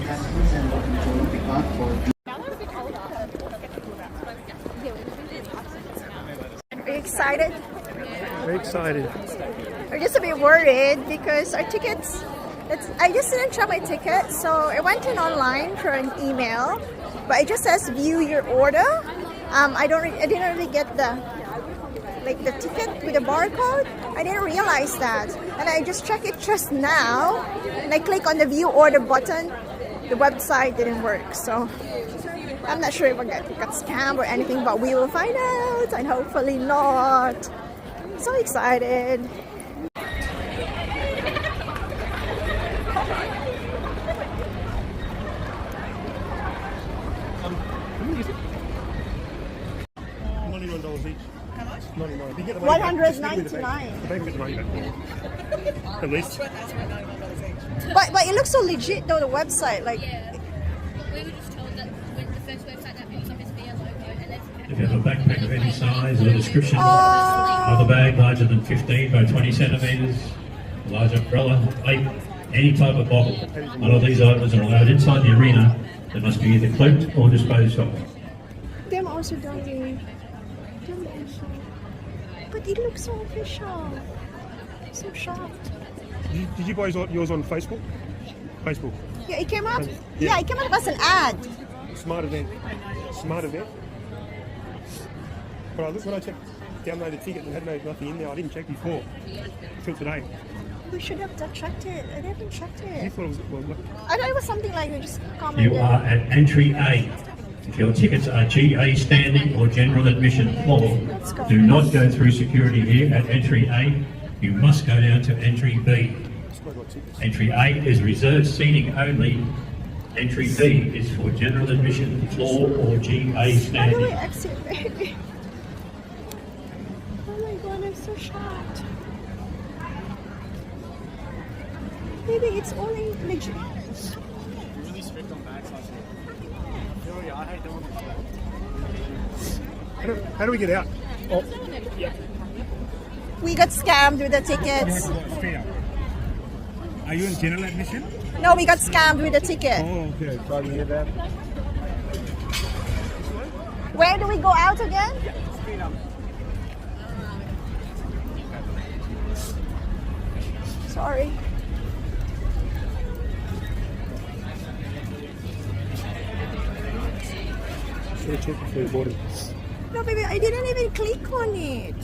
passengers and welcome to Olympic Park for Are you excited? Very excited. We're just a bit worried because our tickets, I just didn't check my ticket, so I went in online for an email, but it just says view your order. I didn't really get the ticket with the barcode. I didn't realize that, and I just checked it just now, and I click on the view order button. The website didn't work, so I'm not sure if I got scammed or anything, but we will find out, and hopefully not. I'm so excited. $91 each. How much? 99. You get the 199. They can get the money back. At least. But it looks so legit though, the website. Like, Yeah. We were just told that when the first website that pops up is via logo and then If you have a backpack of any size, a description of the bag larger than 15 by 20 centimetres, a large umbrella, plate, any type of bottle. None of these items are allowed inside the arena. They must be either cloaked or disposed of. them also done. But it looks so official. So shocked. Did you buy yours on Facebook? Facebook. Yeah, it came up. Yeah. Yeah, it came up as an ad. Smart event. Smart event. But I looked when I checked, downloaded the ticket and had nothing in there. I didn't check before. Until today. We should have checked it. I didn't check You it. thought it was, well, look. I thought it was something like you just commented. You are at entry A. If your tickets are GA standing or general admission floor, do not go through security here at entry A. You must go down to entry B. Entry A is reserved seating only. Entry B is for general admission floor or GA How do we standing. exit, baby? Oh my god, I'm so shocked. Baby, it's only legit. Really strict on bags last year. Oh yeah, I hate doing this. How do we get out? Oh, We got scammed with the tickets. Fair. Are you in general admission? No, we got scammed with the ticket. Oh, okay. Try to get that. Where do we go out again? Sorry. should have checked before you bought it. No, baby, I didn't even click on it.